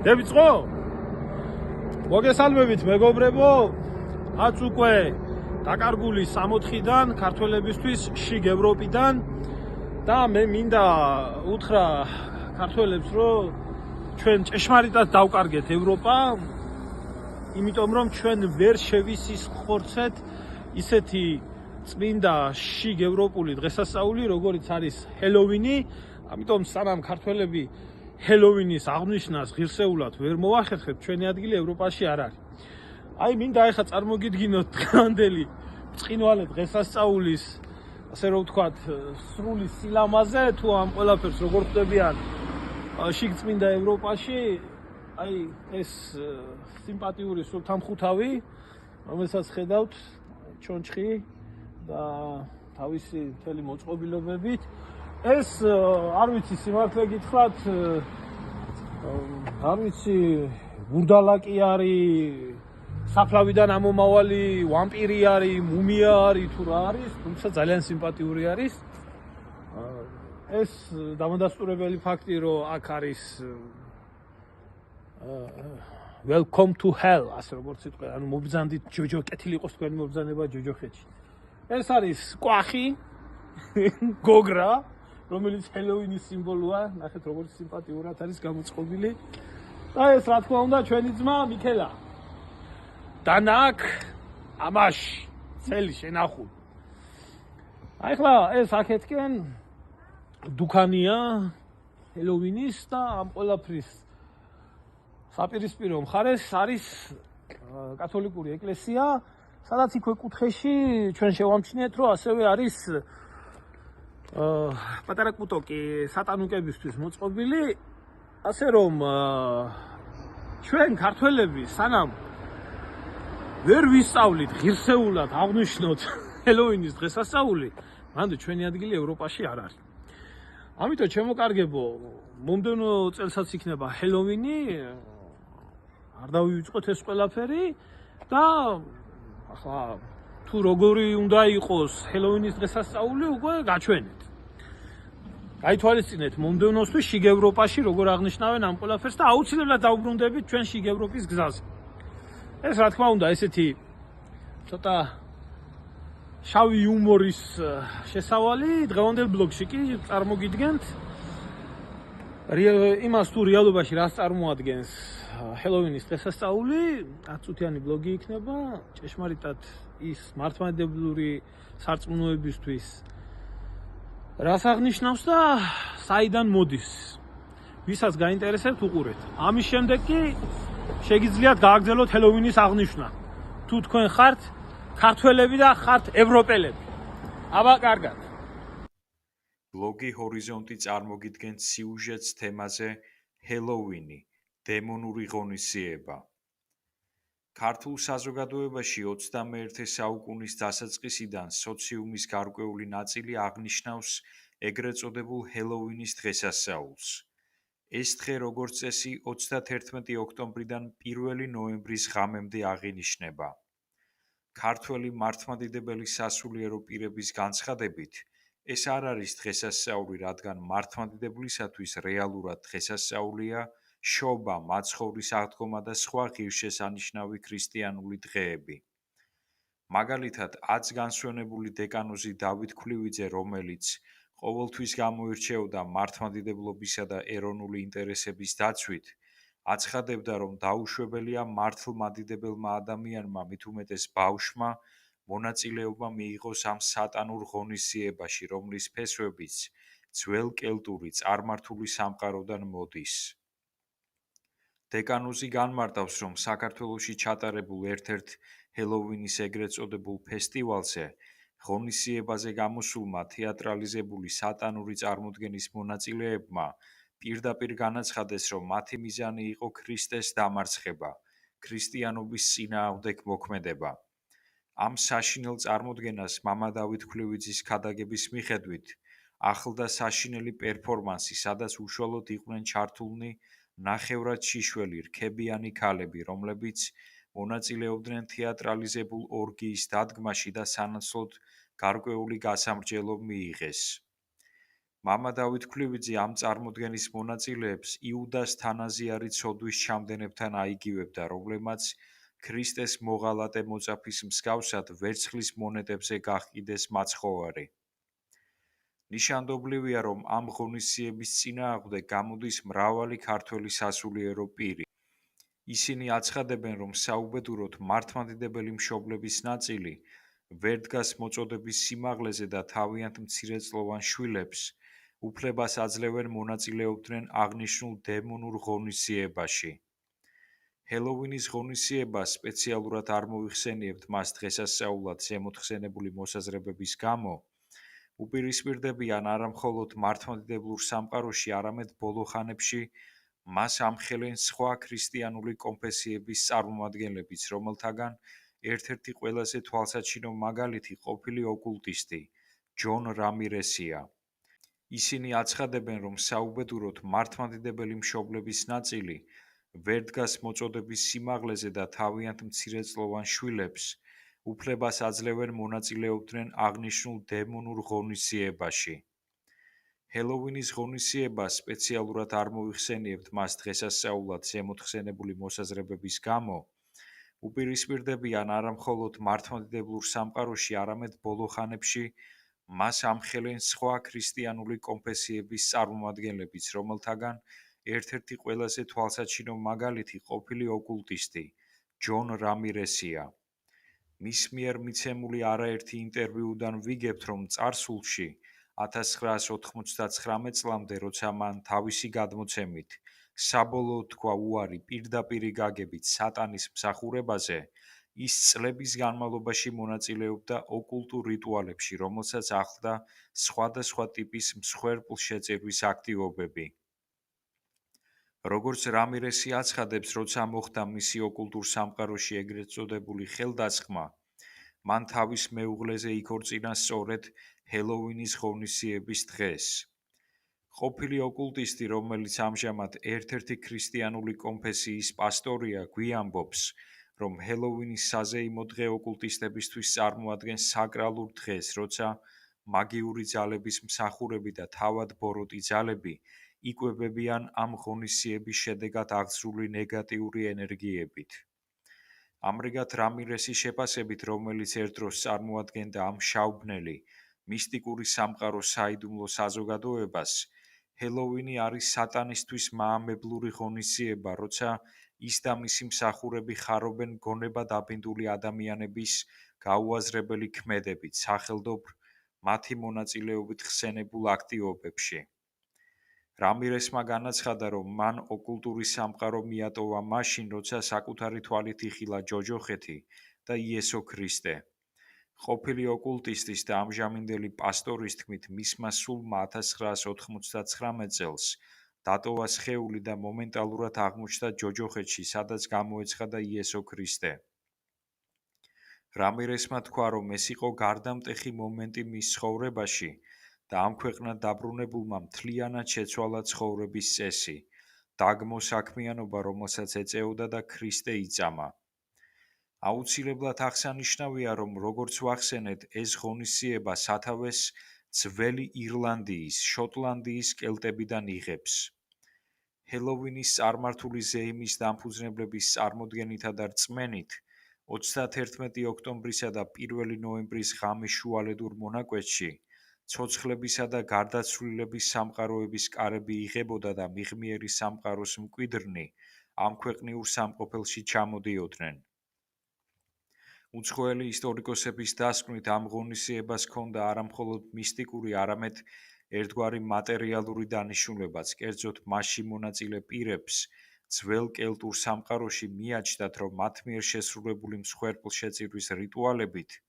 დევიწყო? მოგესალმებით მეგობრებო, აც უკვე დაკარგული 64-დან ქართველებისთვის შიგ ევროპიდან და მე მინდა უთხრა ქართველებს, რომ ჩვენ ჭეშმარიტად დავკარგეთ ევროპა, იმიტომ რომ ჩვენ ვერ შევისხორცეთ ისეთი წმინდა შიგ ევროპული დღესასწაული, როგორიც არის ჰელოვინი, ამიტომ სანამ ქართველები ჰელოვინის აღნიშნას ღირსეულად ვერ მოახერხებთ, ჩვენი ადგილი ევროპაში არ არის. აი მინდა ახლა წარმოგიდგინოთ დღევანდელი ბრწყინვალე დღესასწაულის, ასე რომ ვთქვათ, სრული სილამაზე, თუ ამ ყველაფერს როგორ ხდებიან შიგ წმინდა ევროპაში, აი ეს სიმპათიური სულთამხუთავი, რომელსაც ხედავთ ჩონჩხი და თავისი მთელი მოწყობილობებით, ეს არ ვიცი სიმართლე გითხრათ, არ ვიცი ბურდალაკი არის, საფლავიდან ამომავალი ვამპირი არის, მუმია არის თუ რა არის, თუმცა ძალიან სიმპათიური არის. ეს დამადასტურებელი ფაქტი, რომ აქ არის welcome to hell, ასე როგორც სიტყვა, ანუ მობრძანდით ჯოჯო, კეთილი იყოს თქვენი მობრძანება ჯოჯოხეთში. ეს არის კვახი, გოგრა, რომელიც ჰელოვინის სიმბოლოა, ნახეთ როგორც სიმპათიურად არის გამოწყობილი. და ეს რა თქმა უნდა ჩვენი ძმა მიქელა. დანაკ ამაში წელი შენახული. აი ხლა ეს აქეთკენ დუქანია ჰელოვინის და ამ ყველაფრის საპირისპირო მხარეს არის კათოლიკური ეკლესია, სადაც იქვე კუთხეში ჩვენ შევამჩნიეთ, რომ ასევე არის პატარა კუტოკი სატანუკებისთვის მოწყობილი, ასე რომ ჩვენ ქართველები სანამ ვერ ვისწავლით ღირსეულად აღნიშნოთ ჰელოვინის დღესასწაული, მანდ ჩვენი ადგილი ევროპაში არ არის. ამიტომ ჩემოკარგებო, მომდევნო წელსაც იქნება ჰელოვინი, არ დავივიწყოთ ეს ყველაფერი და ახლა თუ როგორი უნდა იყოს ჰელოვინის დღესასწაული, უკვე გაჩვენეთ. გაითვალისწინეთ მომდევნოსთვის შიგ ევროპაში როგორ აღნიშნავენ ამ ყველაფერს და აუცილებლად დავუბრუნდებით ჩვენ შიგ ევროპის გზაზე. ეს რა თქმა უნდა ესეთი ცოტა შავი იუმორის შესავალი დღევანდელ ბლოგში კი წარმოგიდგენთ იმას თუ რეალობაში რას წარმოადგენს ჰელოვინის დღესასწაული, 10 წუთიანი ბლოგი იქნება, ჭეშმარიტად ის მართლმადიდებლური სარწმუნოებისთვის რას აღნიშნავს და საიდან მოდის. ვისაც გაინტერესებთ უყურეთ. ამის შემდეგ კი შეგიძლიათ გააგრძელოთ ჰელოვინის აღნიშვნა. თუ თქვენ ხართ ქართველები და ხართ ევროპელები. აბა კარგად. ბლოგი ჰორიზონტი წარმოგიდგენთ სიუჟეტს თემაზე ჰელოვინი, დემონური ღონისძიება. ქართულ საზოგადოებაში 21 საუკუნის დასაწყისიდან სოციუმის გარკვეული ნაწილი აღნიშნავს ეგრეთ წოდებულ ჰელოვინის დღესასწაულს. ეს დღე როგორც წესი 31 ოქტომბრიდან 1 ნოემბრის ღამემდე აღინიშნება. ქართველი მართლმადიდებელი სასულიერო პირების განცხადებით, ეს არ არის დღესასწაული, რადგან მართლმადიდებლისათვის რეალურად დღესასწაულია შობა, მაცხოვრის აღდგომა და სხვა ღირსშესანიშნავი ქრისტიანული დღეები. მაგალითად, 10 განსვენებული დეკანოზი დავით ქლივიძე, რომელიც ყოველთვის გამოირჩეოდა მართლმადიდებლობისა და ეროვნული ინტერესების დაცვით, აცხადებდა, რომ დაუშვებელია მართლმადიდებელმა ადამიანმა, მით უმეტეს ბავშვმა, მონაწილეობა მიიღოს ამ სატანურ ღონისძიებაში, რომლის ფესვებიც ძველ კელტური წარმართული სამყაროდან მოდის. დეკანოზი განმარტავს, რომ საქართველოში ჩატარებულ ერთ-ერთ ჰელოვინის ეგრეთ წოდებულ ფესტივალზე ღონისძიებაზე გამოსულმა თეატრალიზებული სატანური წარმოდგენის მონაწილეებმა პირდაპირ განაცხადეს, რომ მათი მიზანი იყო ქრისტეს დამარცხება, ქრისტიანობის წინააღმდეგ მოქმედება. ამ საშინელ წარმოდგენას მამა დავით ქლივიძის ქადაგების მიხედვით ახლდა საშინელი პერფორმანსი, სადაც უშუალოდ იყვნენ ჩართულნი ნახევრად შიშველი რქებიანი ქალები, რომლებიც მონაწილეობდნენ თეატრალიზებულ ორგიის დადგმაში და სანაცვლოდ გარკვეული გასამრჯელო მიიღეს. მამა დავით ქვლივიძე ამ წარმოდგენის მონაწილეებს იუდას თანაზიარი ცოდვის ჩამდენებთან აიგივებდა, რომლებმაც ქრისტეს მოღალატე მოწაფის მსგავსად ვერცხლის მონეტებზე გაჰყიდეს მაცხოვარი. ნიშანდობლივია, რომ ამ ღონისძიების წინააღმდეგ გამოდის მრავალი ქართველი სასულიერო პირი. ისინი აცხადებენ, რომ საუბედუროდ მართლმადიდებელი მშობლების ნაწილი ვერ დგას მოწოდების სიმაღლეზე და თავიანთ მცირეწლოვან შვილებს უფლებას აძლევენ მონაწილეობდნენ აღნიშნულ დემონურ ღონისძიებაში. ჰელოვინის ღონისძიებას სპეციალურად არ მოიხსენიებთ მას დღესასწაულად ზემოთხსენებული მოსაზრებების გამო, უპირისპირდებიან არა მხოლოდ მართლმადიდებლურ სამყაროში, არამედ ბოლო ხანებში მას ამხელენ სხვა ქრისტიანული კონფესიების წარმომადგენლებიც, რომელთაგან ერთ-ერთი ყველაზე თვალსაჩინო მაგალითი ყოფილი ოკულტისტი ჯონ რამირესია. ისინი აცხადებენ, რომ საუბედუროდ მართლმადიდებელი მშობლების ნაწილი ვერ დგას მოწოდების სიმაღლეზე და თავიანთ მცირეწლოვან შვილებს უფლებას აძლევენ მონაწილეობდნენ აღნიშნულ დემონურ ღონისძიებაში. ჰელოვინის ღონისძიებას სპეციალურად არ მოიხსენიებთ მას დღესასწაულად ზემოთხსენებული მოსაზრებების გამო, უპირისპირდებიან არა მხოლოდ მართლმადიდებლურ სამყაროში, არამედ ბოლო ხანებში მას ამხელენ სხვა ქრისტიანული კონფესიების წარმომადგენლებიც, რომელთაგან ერთ-ერთი ყველაზე თვალსაჩინო მაგალითი ყოფილი ოკულტისტი ჯონ რამირესია. მის მიერ მიცემული არაერთი ინტერვიუდან ვიგებთ, რომ წარსულში 1999 წლამდე, როცა მან თავისი გადმოცემით საბოლოოდ თქვა უარი პირდაპირი გაგებით სატანის მსახურებაზე, ის წლების განმავლობაში მონაწილეობდა ოკულტურ რიტუალებში, რომელსაც ახლდა სხვადასხვა ტიპის მსხვერპლშეწირვის აქტივობები. როგორც რამირესი აცხადებს, როცა მოხდა მისი ოკულტურ სამყაროში ეგრეთ წოდებული ხელდაწყმა, მან თავის მეუღლეზე იქორწინა სწორედ ჰელოვინის ღონისძიების დღეს. ყოფილი ოკულტისტი, რომელიც ამჟამად ერთ-ერთი ქრისტიანული კონფესიის პასტორია, გვიამბობს, რომ ჰელოვინის საზეიმო დღე ოკულტისტებისთვის წარმოადგენს საკრალურ დღეს, როცა მაგიური ძალების მსახურები და თავად ბოროტი ძალები იკვებებიან ამ ღონისძიების შედეგად აღძრული ნეგატიური ენერგიებით. ამრიგად რამირესის შეფასებით, რომელიც ერთ დროს წარმოადგენდა ამ შავბნელი მისტიკური სამყაროს საიდუმლო საზოგადოებას, ჰელოვინი არის სატანისთვის მაამებლური ღონისძიება, როცა ის და მისი მსახურები ხარობენ გონებადაბინდული ადამიანების გაუაზრებელი ქმედებით, სახელდობრ მათი მონაწილეობით ხსენებულ აქტივობებში. რამირესმა განაცხადა, რომ მან ოკულტური სამყარო მიატოვა მაშინ, როცა საკუთარი თვალით იხილა ჯოჯოხეთი და იესო ქრისტე. ყოფილი ოკულტისტის და ამჟამინდელი პასტორის თქმით, მისმა სულმა 1999 წელს დატოვა სხეული და მომენტალურად აღმოჩნდა ჯოჯოხეთში, სადაც გამოეცხადა იესო ქრისტე. რამირესმა თქვა, რომ ეს იყო გარდამტეხი მომენტი მის ცხოვრებაში და ამ ქვეყნად დაბრუნებულმა მთლიანად შეცვალა ცხოვრების წესი, დაგმო საქმიანობა, რომელსაც ეწეოდა და ქრისტე იწამა. აუცილებლად აღსანიშნავია, რომ როგორც ვახსენეთ, ეს ღონისძიება სათავეს ძველი ირლანდიის, შოტლანდიის კელტებიდან იღებს. ჰელოვინის წარმართული ზეიმის დამფუძნებლების წარმოდგენითა და რწმენით, 31 ოქტომბრისა და 1 ნოემბრის ღამის შუალედურ მონაკვეთში ცოცხლებისა და გარდაცვლილების სამყაროების კარები იღებოდა და მიღმიერი სამყაროს მკვიდრნი ამ ქვეყნიურ სამყოფელში ჩამოდიოდნენ. უცხოელი ისტორიკოსების დასკვნით, ამ ღონისძიებას ჰქონდა არა მხოლოდ მისტიკური, არამედ ერთგვარი მატერიალური დანიშნულებაც, კერძოდ მასში მონაწილე პირებს ძველ კელტურ სამყაროში მიაჩნდათ, რომ მათ მიერ შესრულებული მსხვერპლშეწირვის რიტუალებით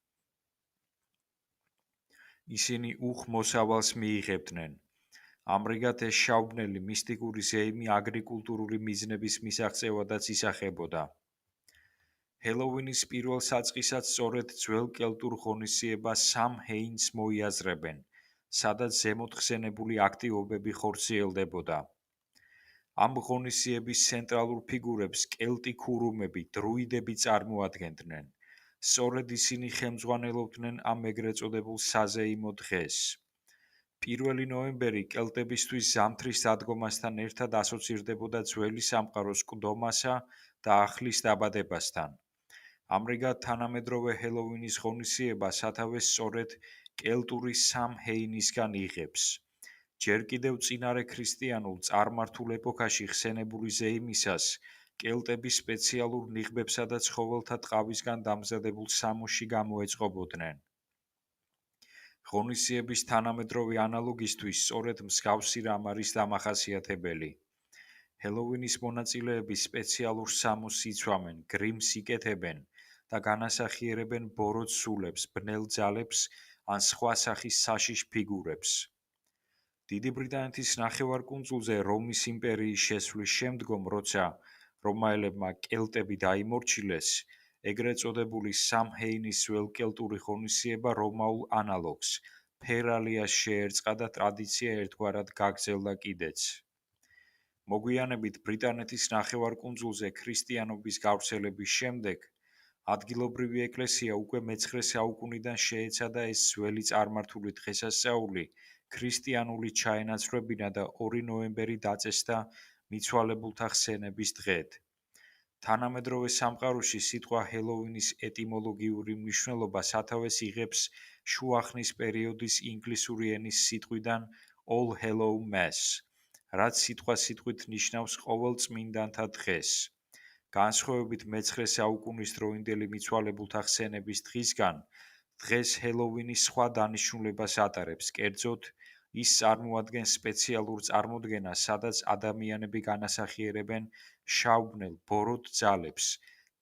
ისინი უხ-მოსავალს მიიღებდნენ. ამრიგად ეს შავბნელი მისტიკური ზეიმი აგრიკულტურული მიზნების მისაღწევადაც ისახებოდა. ჰელოვინის პირველ საწყისად სწორედ ძველ კელტურ ღონისძიებას სამჰეინს მოიაზრებენ, სადაც ზემოთხსენებული აქტივობები ხორციელდებოდა. ამ ღონისძიების ცენტრალურ ფიგურებს კელტი ქურუმები, დრუიდები წარმოადგენდნენ. სწორედ ისინი ხელმძღვანელობდნენ ამ ეგრეთ წოდებულ საზეიმო დღეს. 1 ნოემბერი კელტებისთვის ზამთრის დადგომასთან ერთად ასოცირდებოდა ძველი სამყაროს ყდომასა და ახლის დაბადებასთან. ამრიგად, თანამედროვე ჰელოვინის ღონისძიება სათავეს სწორედ კელტური სამჰეინისგან იღებს. ჯერ კიდევ წინარე ქრისტიანულ წარმართულ ეპოქაში ხსენებული ზეიმისას კელტები სპეციალურ ნიღბებსა და ცხოველთა ტყავისგან დამზადებულ სამოსში გამოეწყობოდნენ. ღონისძიების თანამედროვე ანალოგისთვის სწორედ მსგავსი რამ არის დამახასიათებელი. ჰელოვინის მონაწილეები სპეციალურ სამოსს იცვამენ, გრიმს იკეთებენ და განასახიერებენ ბოროტ სულებს, ბნელ ძალებს ან სხვა სახის საშიშ ფიგურებს. დიდი ბრიტანეთის ნახევარკუნძულზე რომის იმპერიის შესვლის შემდგომ, როცა რომაელებმა კელტები დაიმორჩილეს, ეგრეთ წოდებული სამჰეინის ძველ კელტური ღონისძიება რომაულ ანალოგს, ფერალიას შეერწყა და ტრადიცია ერთგვარად გაგრძელდა კიდეც. მოგვიანებით ბრიტანეთის ნახევარკუნძულზე ქრისტიანობის გავრცელების შემდეგ ადგილობრივი ეკლესია უკვე მე-9 საუკუნიდან შეეცადა ეს ძველი წარმართული დღესასწაული ქრისტიანული ჩაენაცვლებინა და 2 ნოემბერი დაწესდა მიცვალებულთა ხსენების დღედ. თანამედროვე სამყაროში სიტყვა ჰელოვინის ეტიმოლოგიური მნიშვნელობა სათავეს იღებს შუახნის პერიოდის ინგლისური ენის სიტყვიდან All Hallow Mass, რაც სიტყვასიტყვით ნიშნავს ყოველწმინდანთა დღეს. განსხვავებით მე-9 საუკუნის დროინდელი მიცვალებულთა ხსენების დღისგან, დღეს ჰელოვინის სხვა დანიშნულებას ატარებს, კერძოდ, ის წარმოადგენს სპეციალურ წარმოდგენას, სადაც ადამიანები განასახიერებენ შავბნელ ბოროტ ძალებს,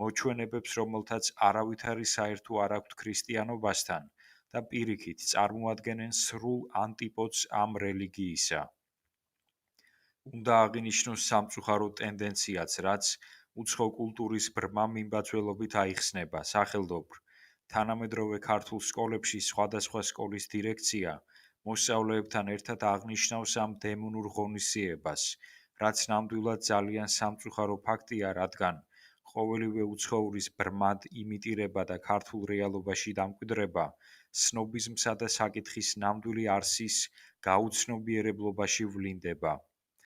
მოჩვენებებს, რომელთაც არავითარი საერთო არ აქვთ ქრისტიანობასთან და პირიქით წარმოადგენენ სრულ ანტიპოდს ამ რელიგიისა. უნდა აღინიშნოს სამწუხარო ტენდენციაც, რაც უცხო კულტურის ბრმა მიმბაძველობით აიხსნება. სახელდობრ, თანამედროვე ქართულ სკოლებში სხვადასხვა სკოლის დირექცია მოსწავლეებთან ერთად აღნიშნავს ამ დემონურ ღონისძიებას, რაც ნამდვილად ძალიან სამწუხარო ფაქტია, რადგან ყოველივე უცხოურის ბრმად იმიტირება და ქართულ რეალობაში დამკვიდრება სნობიზმსა და საკითხის ნამდვილი არსის გაუცნობიერებლობაში ვლინდება.